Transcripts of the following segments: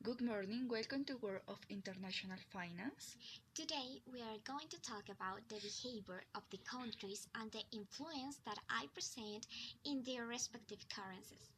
Good morning, welcome to World of International Finance. Today we are going to talk about the behavior of the countries and the influence that I present in their respective currencies.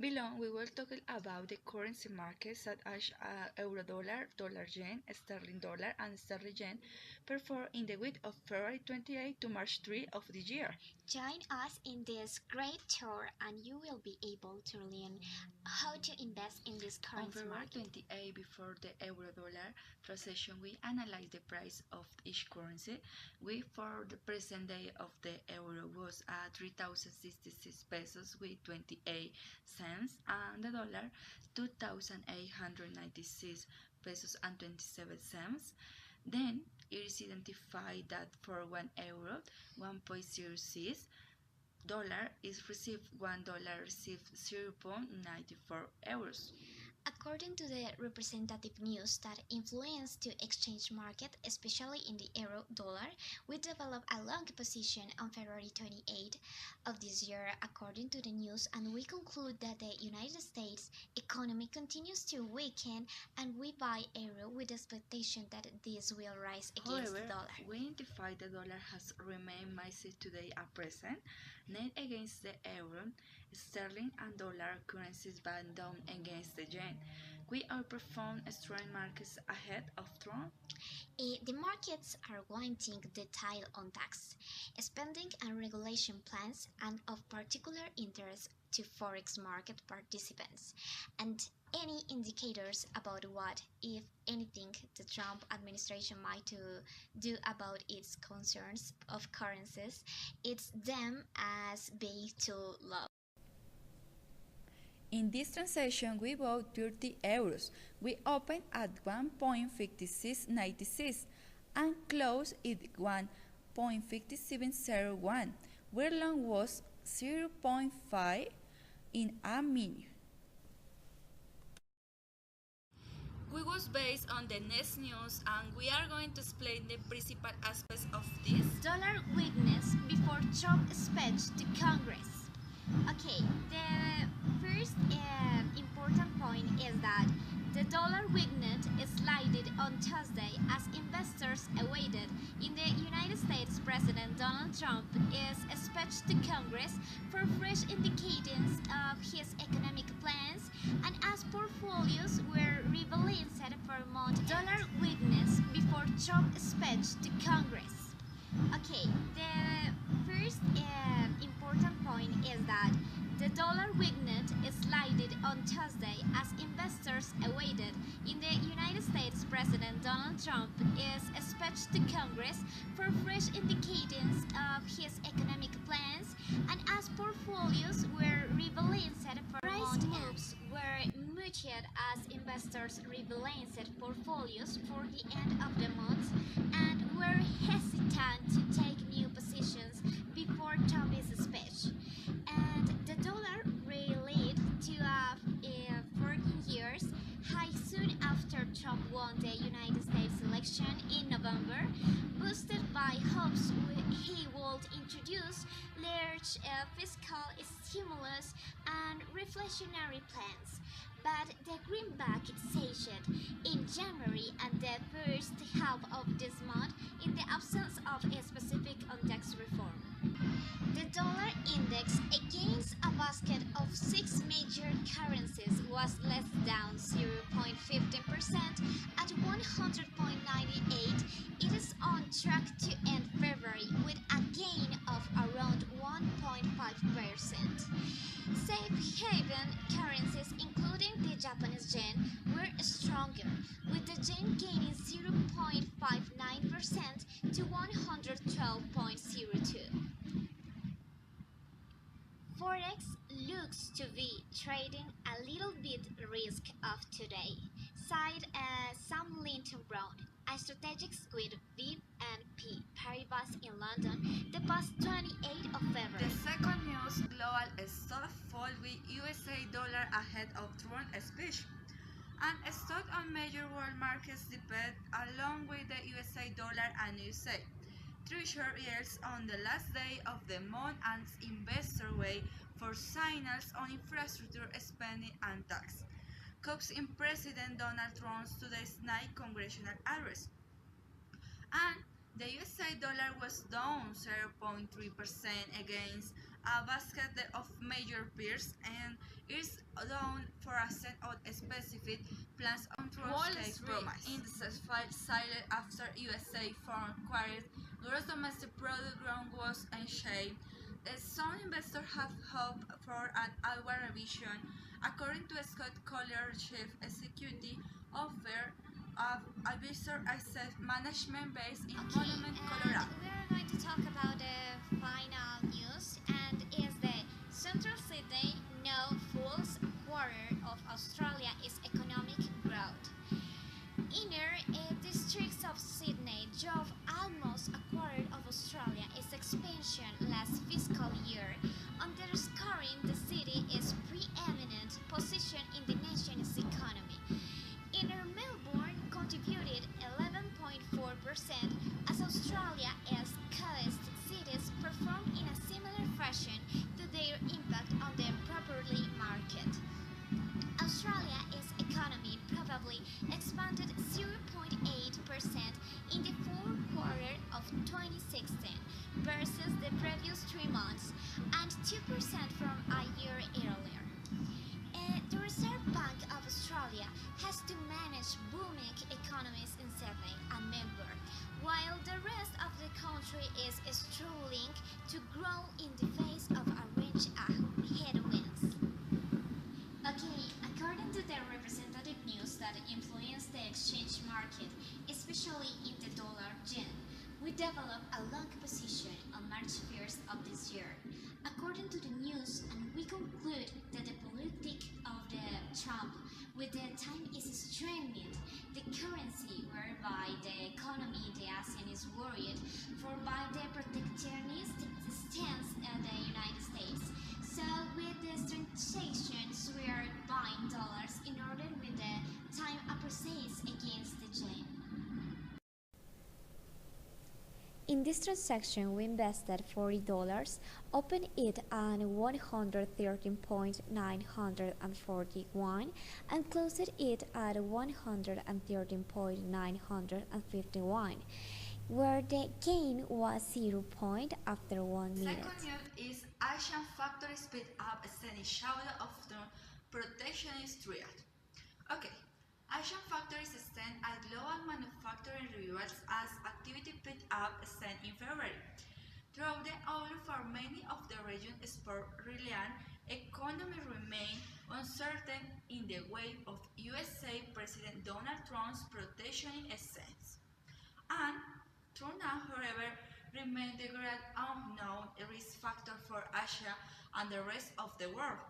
Below, we will talk about the currency markets such as euro dollar, dollar yen, sterling dollar, and sterling yen performed in the week of February 28 to March 3 of the year. Join us in this great tour and you will be able to learn how to invest in this On currency February market. 28, before the euro dollar transaction, we analyze the price of each currency. For the present day of the euro was at 3,066 pesos with 28 cents, and the dollar 2,896 pesos and 27 cents. Then it is identified that for 1 euro 1.06 dollar is received, $1 received 0.94 euros. According to the representative news that influence the exchange market, especially in the euro dollar, we developed a long position on February 28 of this year according to the news, and we conclude that the United States economy continues to weaken and we buy euro with the expectation that this will rise against However, the dollar. we identify the dollar has remained massive today at present, net against the euro, sterling and dollar currencies but down against the yen. We outperform strong markets ahead of Trump. The markets are wanting detail on tax, spending and regulation plans, and of particular interest to forex market participants, and any indicators about what, if anything, the Trump administration might do about its concerns of currencies. It's them as being too low. In this transaction, we bought 30 euros. We opened at 1.5696 and closed at 1.5701, where long was 0.5 in a minute. We was based on the next news, and we are going to explain the principal aspects of this. Dollar weakness before Trump speech to Congress. Okay, the first important point is that the dollar weakened slightly on Tuesday as investors awaited in the United States President Donald Trump's speech to Congress for fresh indications of his economic plans, and as portfolios were rebalanced for month. Dollar weakness before Trump's speech to Congress. Okay, the first important point is that the dollar weakened slightly on Tuesday as investors awaited in the United States President Donald Trump's speech to Congress for fresh indications of his economic plans, and as portfolios were rebalanced for price moves were muted as investors rebalanced portfolios for the end of the month and were hesitant to take new positions before Trump's speech. And the dollar rallied to a 14 years high soon after Trump won the United States election in November, boosted by hopes he would introduce large fiscal stimulus and reflationary plans. But the greenback surged in January and the first half of this month in the absence of a specific tax reform. The dollar index against a basket of 6 major currencies was less down 0.15% at 100.98. It is on track to end February with a gain of around 1.5%. Safe haven currencies, including the Japanese yen, were stronger, with the yen gaining 0.59% to 112.02. Forex looks to be trading a little bit risk off today, said Sam Linton-Brown, a strategist with BNP Paribas in London, the past 28th of February. The second news, global stock fall with USA dollar ahead of Trump's speech. And stock on major world markets dipped along with the USA dollar and USA Treasury yields on the last day of the month and investors wait for signals on infrastructure spending and tax. cuts in President Donald Trump's today's night congressional address. And the USA dollar was down 0.3% against a basket of major peers and is down for a set of specific plans on Trump's case promise. Indices fell silent after USA foreign quarter gross domestic product growth was unchanged. Some investors have hope for an outward revision, according to Scott Collier, chief executive officer of Advisor Asset Management based in Monument, Colorado. We are going to talk about the final news, and is the Central Sydney no fourth quarter of Australia is economic growth. Inner districts of Sydney drove almost a quarter of Australia its expansion last fiscal year, underscoring the city's preeminent position in the nation's economy. Inner Melbourne contributed 11.4% as Australia's coast cities performed in a similar fashion to their impact on the property market. Australia's economy probably expanded 0.8% in the fourth quarter of 2016 versus the previous 3 months and 2% from a year earlier. The Reserve Bank of Australia has to manage booming economies in Sydney and Melbourne, while the rest of the country is struggling to grow in the face of a range of headwinds. Okay, according to the representative news that influence the exchange market, especially in the dollar-yen, we developed a long position on March 1st of this year. According to the news, and we conclude that the politic of the Trump with the time is strengthening the currency, whereby the economy in the ASEAN is worried for by the protectionist stance of the United States. So with these transactions, we are buying dollars in order with the time appreciates against the yen. In this transaction, we invested $40, opened it at 113.941 and closed it at 113.951, where the gain was 0 point after 1 minute. Second news is Asian factories speed up steady shadow of the protectionist triad. Okay. Asian factories stand at global manufacturing revivals as activity picked up stand in February. Throughout the outlook for many of the region's export-reliant economy remain uncertain in the wake of USA President Donald Trump's protectionist stance. And Trump now, however, remains the great unknown risk factor for Asia and the rest of the world.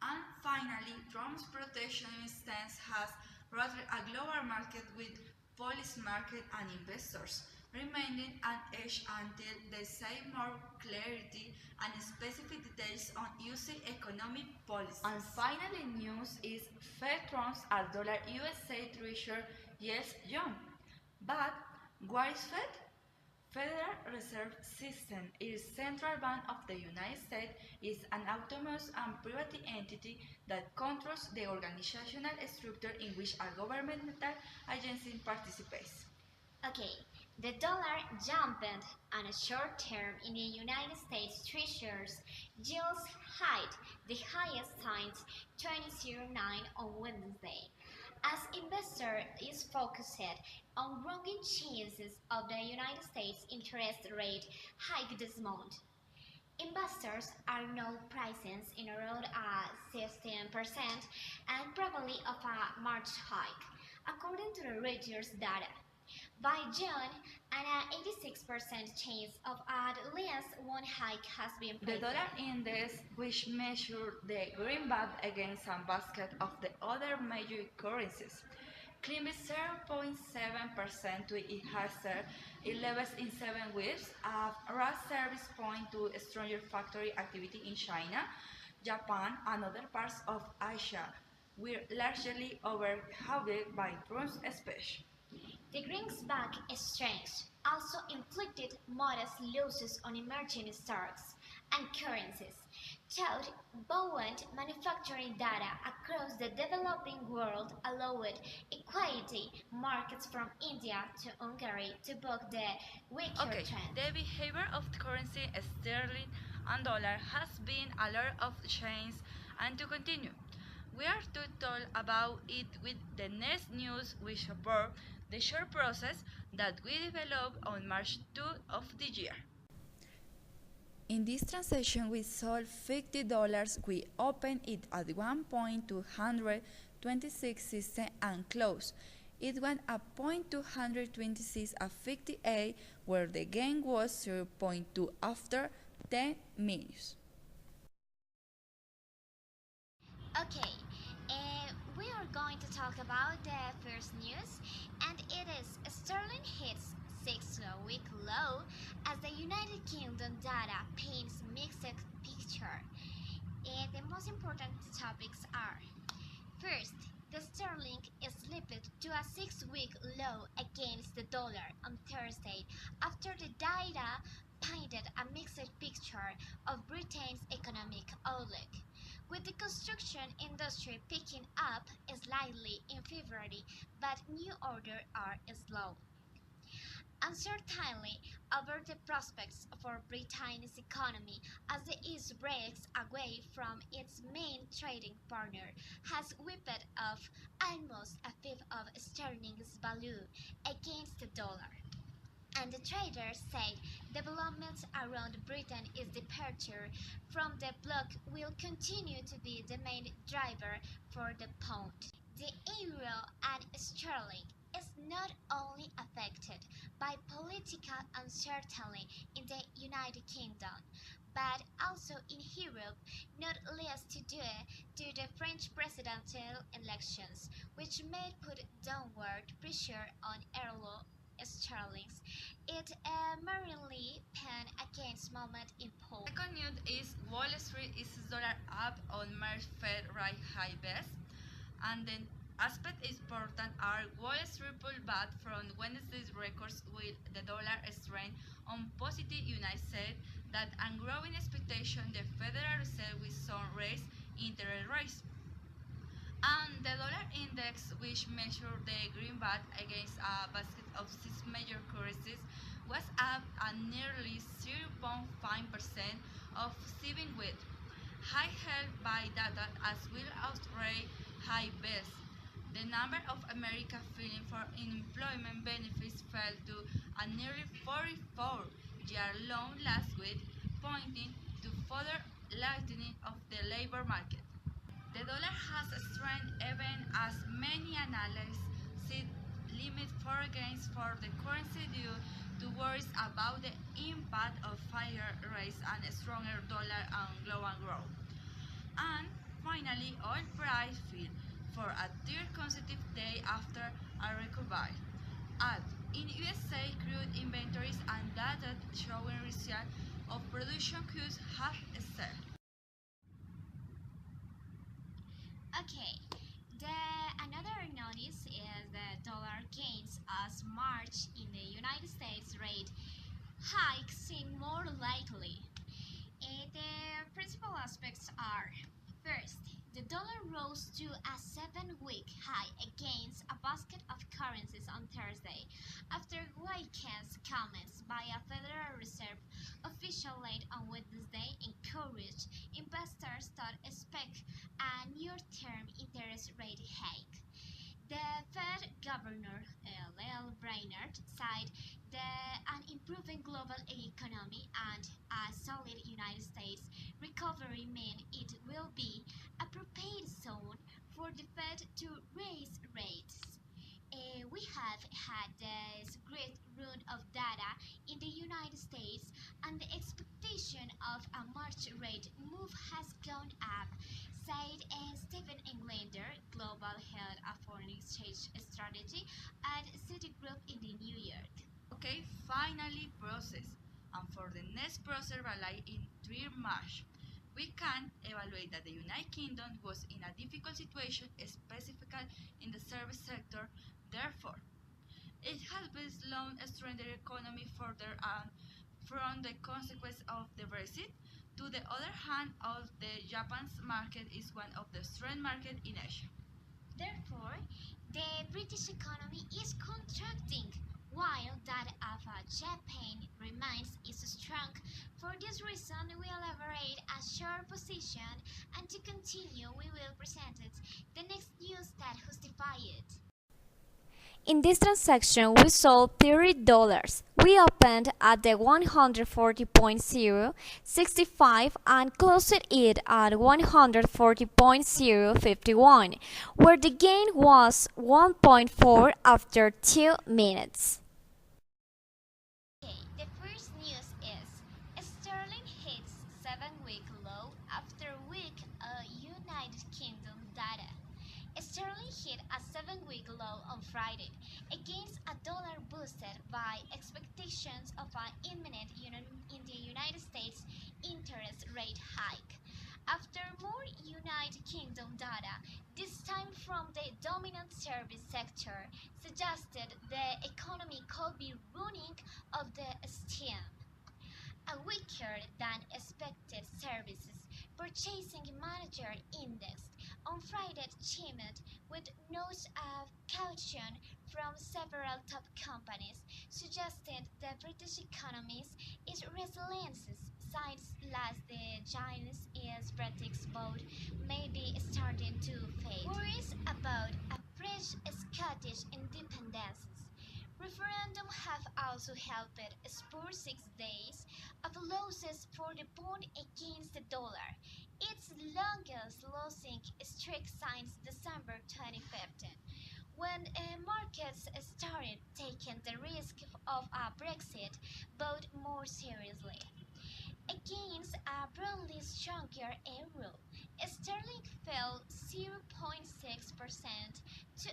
And finally, Trump's protectionist stance has rather a global market with policy market and investors remaining at edge until they see more clarity and specific details on using economic policies. And finally, news is Fed Trump's $1 USA Treasury yields jump. But what is Fed? Federal Reserve System is central bank of the United States, is an autonomous and private entity that controls the organizational structure in which a governmental agency participates. Okay, the dollar jumped on a short term in the United States Treasuries yields hit the highest since 2009 on Wednesday, as investor is focused on growing chances of the United States interest rate hike this month. Investors are now pricing in around 16% and probably of a March hike, according to the Reuters data. By June, an 86% chance of at least one hike has been The dollar index, which measures the greenback against a basket of the other major currencies, climbed 0.7% to its highest levels in 7 weeks, a rise service point to stronger factory activity in China, Japan, and other parts of Asia were largely overshadowed by Trump's speech. The greenback strength also inflicted modest losses on emerging stocks and currencies. Thought buoyant manufacturing data across the developing world allowed equity markets from India to Hungary to buck the weaker Okay, trend. the behavior of the currency sterling and dollar has been a lot of change and to continue. We are to talk about it with the next news we support the short process that we developed on March 2 of the year. In this transaction we sold $50, we opened it at 1.226 and closed. It went at 0.226 at 58 where the gain was 0.2 after 10 minutes. Okay, we are going to talk about the first news, and it is sterling hits 6-week low as the United Kingdom data paints mixed picture. The most important topics are: first, the sterling is slipped to a 6-week low against the dollar on Thursday after the data painted a mixed picture of Britain's economic outlook, with the construction industry picking up slightly in February, but new orders are slow. Uncertainty over the prospects for Britain's economy as the East breaks away from its main trading partner has whipped off almost a fifth of sterling's value against the dollar. And the traders said developments around Britain's departure from the bloc will continue to be the main driver for the pound. The euro and sterling is not only affected by political uncertainty in the United Kingdom, but also in Europe, not least due to the French presidential elections, which may put downward pressure on euro sterlings. It merely pen against moment impulse. Second news is Wall Street is dollar up on March Fed rate high best, and the aspect important are Wall Street pullback from Wednesday's records with the dollar strength on positive United States that and growing expectation the Federal Reserve will soon raise interest rates. And the dollar index, which measures the greenback against a basket of six major currencies, was up at nearly 0.5% of 7 week, high held by data as well as rate high best. The number of Americans filing for unemployment benefits fell to a nearly 44-year low last week, pointing to further lightening of the labor market. The dollar has strengthened even as many analysts see limit foreign gains for the currency due to worries about the impact of higher rates and a stronger dollar on global growth. And finally, oil price fell for a third consecutive day after a recovery. At in USA, crude inventories and data showing results of production cuts have stalled. Okay, the another notice is the dollar gains as March in the United States rate hikes seem more likely. The principal aspects are: first, the dollar rose to a 7-week high against a basket of currencies on Thursday after Wyckoff's comments by a Federal Reserve official late on Wednesday encouraged investors to expect a near-term interest rate hike. The Fed Governor Lael Brainerd said that an improving global economy and a solid United States recovery mean it will be a prepared zone for the Fed to raise rates. We have had this great run of data in the United States, and the expectation of a March rate move has gone up, said Stephen Englander, global head of foreign exchange strategy at Citigroup in the New York. Okay, finally process. And for the next process rally in 3 March, we can evaluate that the United Kingdom was in a difficult situation, specifically in the service sector. Therefore, it has been slowed strengthened the economy further and from the consequence of the Brexit, To the other hand, of the Japan's market is one of the strong market in Asia. Therefore, the British economy is contracting, while that of Japan remains is strong. For this reason, we elaborate a short position, and to continue, we will present it the next news that justify it. In this transaction, we sold $30. We opened at the 140.065 and closed it at 140.051, where the gain was 1.4 after 2 minutes. Okay, the first news is sterling hits 7-week low after weak United Kingdom data. Sterling hit a 7-week low on Friday against a dollar boosted by expectations of an imminent in the United States interest rate hike. After more United Kingdom data, this time from the dominant service sector, suggested the economy could be running off the steam. A weaker than expected services purchasing manager index on Friday chimed with notes of caution from several top companies, suggesting the British economy's resilience signs last the Chinese is British vote may be starting to fade. Worries about a fresh Scottish independence referendum have also helped spur 6 days of losses for the pound against the dollar, its longest losing streak since December 2015, when markets started taking the risk of a Brexit vote more seriously. Against a broadly stronger euro, sterling fell 0.6% to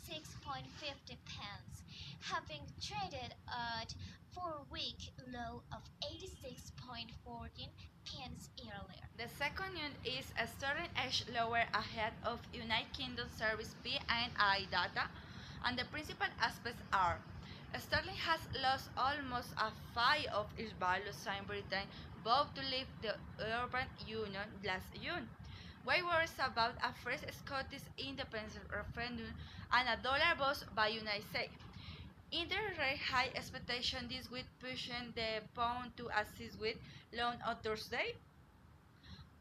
86.50 pence, having traded at 4-week low of 86.14 pence earlier. The second news is a sterling edge lower ahead of United Kingdom service PMI data, and the principal aspects are sterling has lost almost a fifth of its value since Britain vowed to leave the European Union last June. Why worries about a fresh Scottish independence referendum and a dollar boost by United States? Interest rate high expectation this week pushing the pound to assist with loan on Thursday,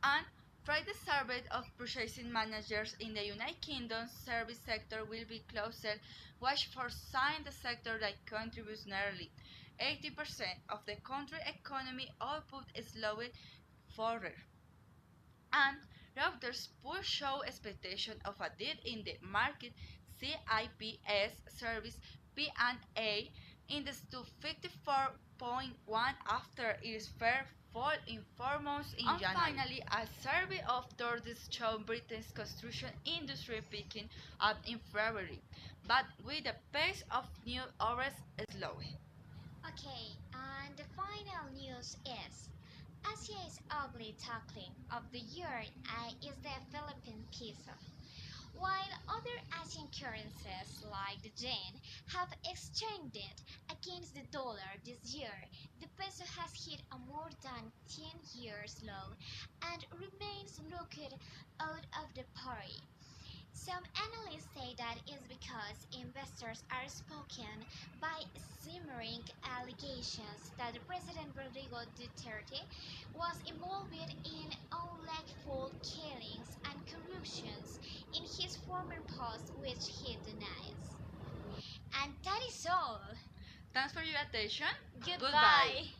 and Friday's survey of purchasing managers in the United Kingdom service sector will be closer, watch for signs the sector that contributes nearly 80% of the country economy output is slowing further. And Reuters poll show expectation of a dip in the market CIPS service P&A index to 54.1 after its fair fall in 4 months in January. And finally, a survey of Thursday showed Britain's construction industry picking up in February, but with the pace of new orders slowing. Okay, and the final news is Asia's ugly duckling of the year is the Philippine peso. While other Asian currencies like the yen have extended against the dollar this year, the peso has hit a more than 10 years low and remains locked out of the party. Some analysts say that is because investors are spoken by simmering allegations that President Rodrigo Duterte was involved in unlawful killings and corruptions in his former post, which he denies. And that is all. Thanks for your attention. Goodbye.